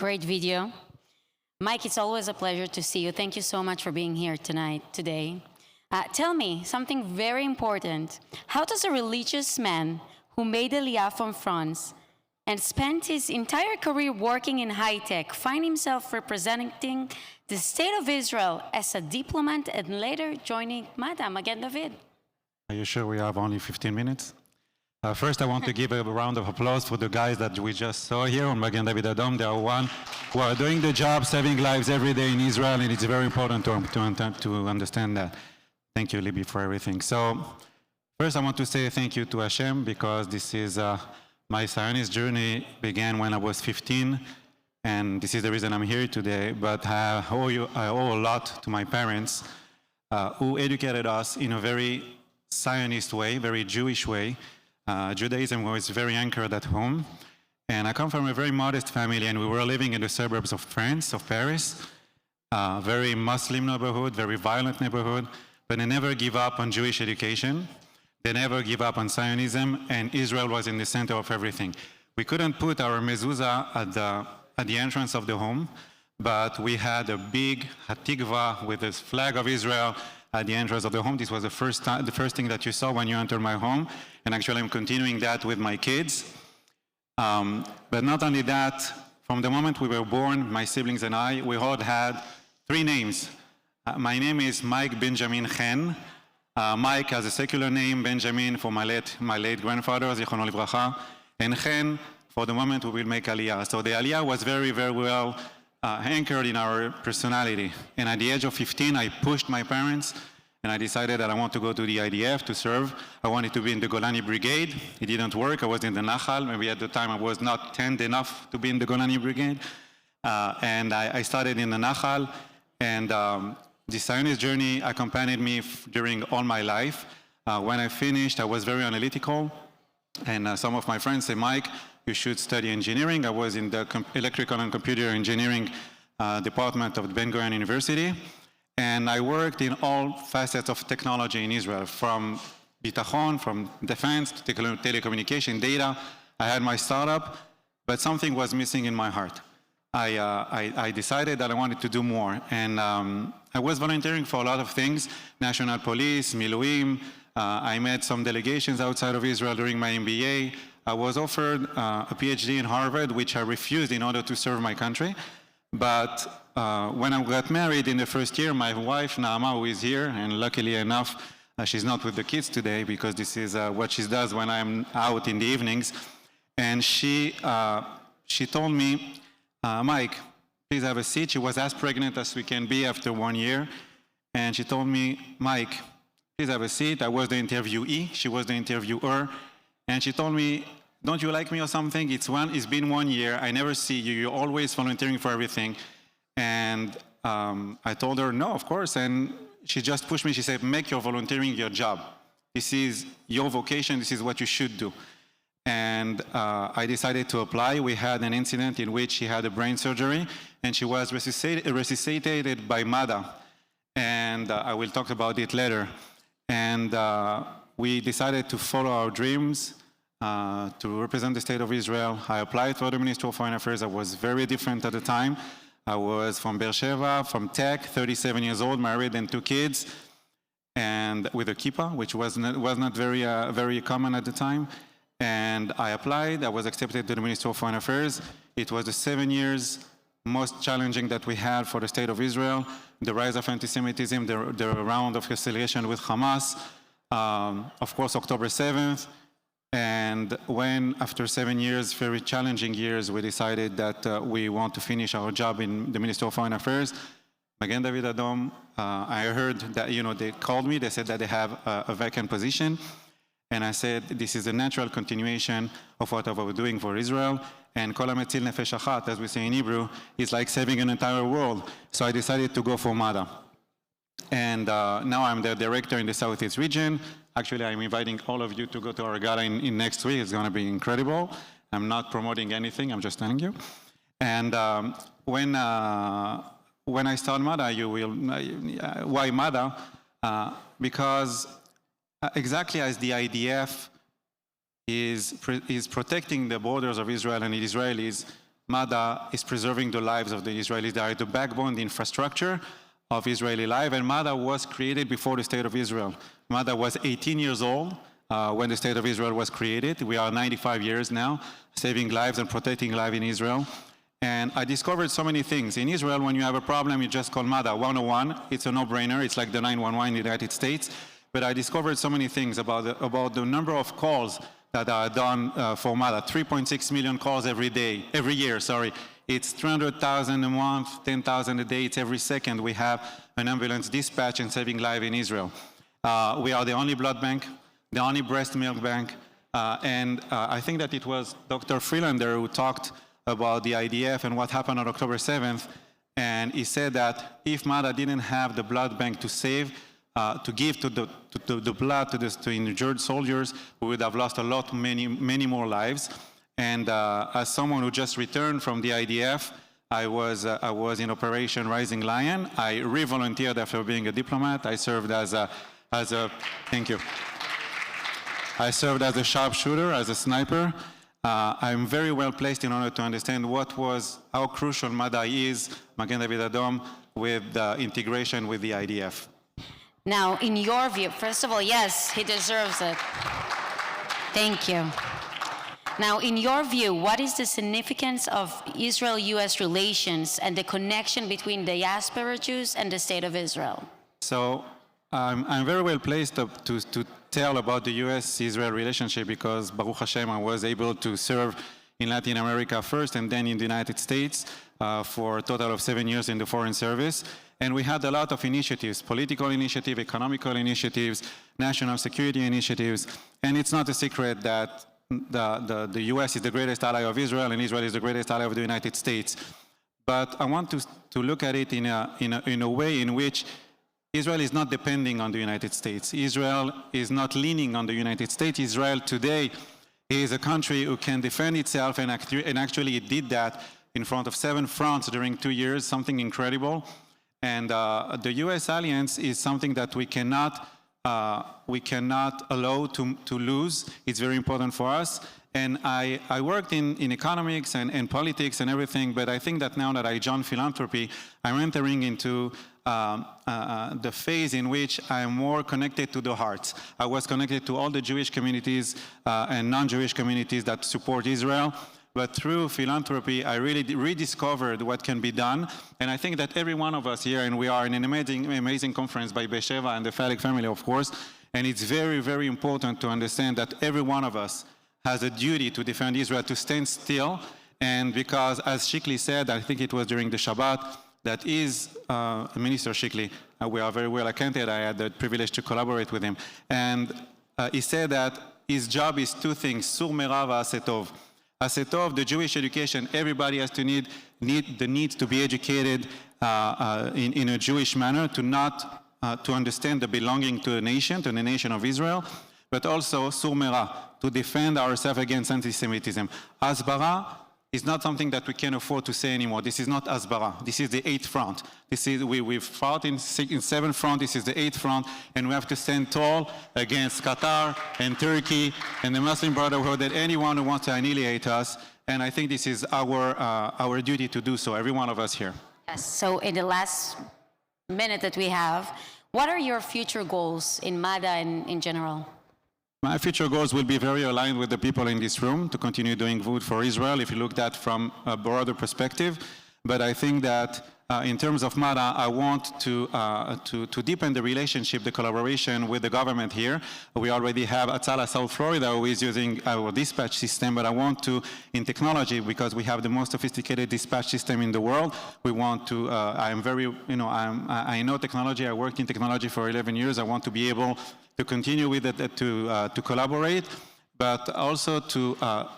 Great video. Mike, it's always a pleasure to see you. Thank you so much for being here today. Tell me something very important. How does a religious man who made Aliyah from France and spent his entire career working in high-tech find himself representing the state of Israel as a diplomat and later joining Madam Magen David? Are you sure we have only 15 minutes? First, I want to give a round of applause for the guys that we just saw here on Magen David Adom. They are one who are doing the job, saving lives every day in Israel, and it's very important to understand that. Thank you, Libby, for everything. So, first, I want to say thank you to Hashem, because this is my Zionist journey began when I was 15, and this is the reason I'm here today. But I owe a lot to my parents, who educated us in a very Zionist way, very Jewish way. Judaism was very anchored at home. And I come from a very modest family, and we were living in the suburbs of France, of Paris. Very Muslim neighborhood, very violent neighborhood. But they never give up on Jewish education. They never give up on Zionism, and Israel was in the center of everything. We couldn't put our mezuzah at the entrance of the home, but we had a big hatikva with this flag of Israel at the entrance of the home. This was the first thing that you saw when you entered my home, and actually I'm continuing that with my kids. But not only that, from the moment we were born, my siblings and I, we all had 3 names. My name is Mike Benjamin Chen. Mike has a secular name, Benjamin for my late grandfather, Zichrono Livracha, and Chen for the moment we will make Aliyah. So the Aliyah was very, very well anchored in our personality. And at the age of 15, I pushed my parents, and I decided that I want to go to the IDF to serve. I wanted to be in the Golani Brigade. It didn't work. I was in the Nachal. Maybe at the time I was not tanned enough to be in the Golani Brigade. And I started in the Nachal. And the Zionist journey accompanied me during all my life. When I finished, I was very analytical. And some of my friends say, Mike, you should study engineering. I was in the electrical and computer engineering department of Ben-Gurion University. And I worked in all facets of technology in Israel, from bitachon, from defense, to telecommunication, data. I had my startup, but something was missing in my heart. I decided that I wanted to do more. And I was volunteering for a lot of things, National Police, Miluim. I met some delegations outside of Israel during my MBA. I was offered a PhD in Harvard, which I refused in order to serve my country. But when I got married in the first year, my wife, Naama, who is here, and luckily enough, she's not with the kids today, because this is what she does when I'm out in the evenings. And she told me, Mike, please have a seat. She was as pregnant as we can be after 1 year. And she told me, Mike, please have a seat. I was the interviewee. She was the interviewer. And she told me, don't you like me or something? It's been 1 year. I never see you. You're always volunteering for everything. And I told her, no, of course. And she just pushed me. She said, make your volunteering your job. This is your vocation. This is what you should do. And I decided to apply. We had an incident in which she had a brain surgery, and she was resuscitated by MADA. And I will talk about it later. And we decided to follow our dreams, to represent the state of Israel. I applied for the Ministry of Foreign Affairs. I was very different at the time. I was from Beersheba, from Tech, 37 years old, married and 2 kids, and with a kippah, which was not very common at the time. And I applied. I was accepted to the Ministry of Foreign Affairs. It was the 7 years most challenging that we had for the state of Israel. The rise of anti-Semitism, the round of reconciliation with Hamas, of course, October 7th. And when, after 7 years, very challenging years, we decided that we want to finish our job in the Ministry of Foreign Affairs, Magen David Adom, I heard that, they called me. They said that they have a vacant position. And I said, this is a natural continuation of what I was doing for Israel. And kol hametzil nefesh achat, as we say in Hebrew, is like saving an entire world. So I decided to go for MADA. And now I'm the director in the Southeast region. Actually, I'm inviting all of you to go to our gala in next week. It's going to be incredible. I'm not promoting anything. I'm just telling you. And when I start MADA, you will, why MADA? Because exactly as the IDF is protecting the borders of Israel and the Israelis, MADA is preserving the lives of the Israelis. They are the backbone, the infrastructure of Israeli life, and MADA was created before the State of Israel. MADA was 18 years old when the State of Israel was created. We are 95 years now, saving lives and protecting life in Israel. And I discovered so many things. In Israel, when you have a problem, you just call MADA 101. It's a no-brainer. It's like the 911 in the United States. But I discovered so many things about the number of calls that are done for MADA. 3.6 million calls every year. It's 300,000 a month, 10,000 a day. It's every second we have an ambulance dispatch and saving life in Israel. We are the only blood bank, the only breast milk bank. And I think that it was Dr. Freelander who talked about the IDF and what happened on October 7th. And he said that if MADA didn't have the blood bank to save, to give to the blood to injured soldiers, we would have lost many more lives. And as someone who just returned from the IDF, I was in Operation Rising Lion. I re-volunteered after being a diplomat. I served as a thank you. I served as a sharpshooter, as a sniper. I'm very well placed in order to understand how crucial MADA is, Magen David Adom, with the integration with the IDF. Now, in your view, first of all, yes, he deserves it. Thank you. Now, in your view, what is the significance of Israel-U.S. relations and the connection between diaspora Jews and the State of Israel? So, I'm very well placed to tell about the U.S.-Israel relationship because, Baruch Hashem, I was able to serve in Latin America first and then in the United States for a total of 7 years in the Foreign Service. And we had a lot of initiatives, political initiatives, economical initiatives, national security initiatives. And it's not a secret that the U.S. is the greatest ally of Israel and Israel is the greatest ally of the United States. But I want to look at it in a way in which Israel is not depending on the United States. Israel is not leaning on the United States. Israel today is a country who can defend itself, and actually it did that in front of 7 fronts during 2 years, something incredible. And the U.S. alliance is something that we cannot allow to lose. It's very important for us. And I worked in economics and politics and everything, but I think that now that I joined philanthropy, I'm entering into the phase in which I'm more connected to the hearts. I was connected to all the Jewish communities and non-Jewish communities that support Israel. But through philanthropy, I really rediscovered what can be done. And I think that every one of us here, and we are in an amazing conference by Be'Sheva and the Falik family, of course, and it's very, very important to understand that every one of us has a duty to defend Israel, to stand still. And because, as Shikli said, I think it was during the Shabbat, that is Minister Shikli, we are very well acquainted. I had the privilege to collaborate with him. And he said that his job is 2 things, Sur Mera v'Asetov. Asetov, the Jewish education, everybody has to need to be educated in a Jewish manner, to understand the belonging to the nation of Israel, but also Sur Mera, to defend ourselves against anti-Semitism. Asbara is not something that we can afford to say anymore. This is not Asbara. This is the 8th front. We've fought in 7 fronts. This is the 8th front, and we have to stand tall against Qatar and Turkey and the Muslim Brotherhood and anyone who wants to annihilate us. And I think this is our duty to do so, every one of us here. Yes. So in the last minute that we have, what are your future goals in MADA and in general? My future goals will be very aligned with the people in this room to continue doing good for Israel, if you look at from a broader perspective. But I think that in terms of MADA, I want to deepen the relationship, the collaboration with the government here. We already have Atzala South Florida, who is using our dispatch system, but I want to, in technology, because we have the most sophisticated dispatch system in the world, we want to, I know technology, I worked in technology for 11 years, I want to be able to continue with it, to collaborate, but also to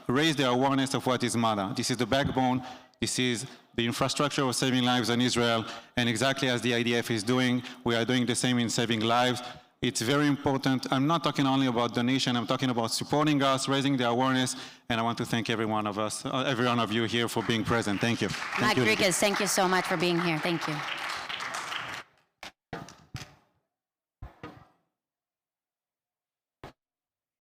raise the awareness of what is MADA. This is the backbone, this is the infrastructure of saving lives in Israel, and exactly as the IDF is doing, we are doing the same in saving lives. It's very important. I'm not talking only about donation, I'm talking about supporting us, raising the awareness, and I want to thank every one of us, every one of you here for being present. Thank you. Driquez, thank you so much for being here. Thank you.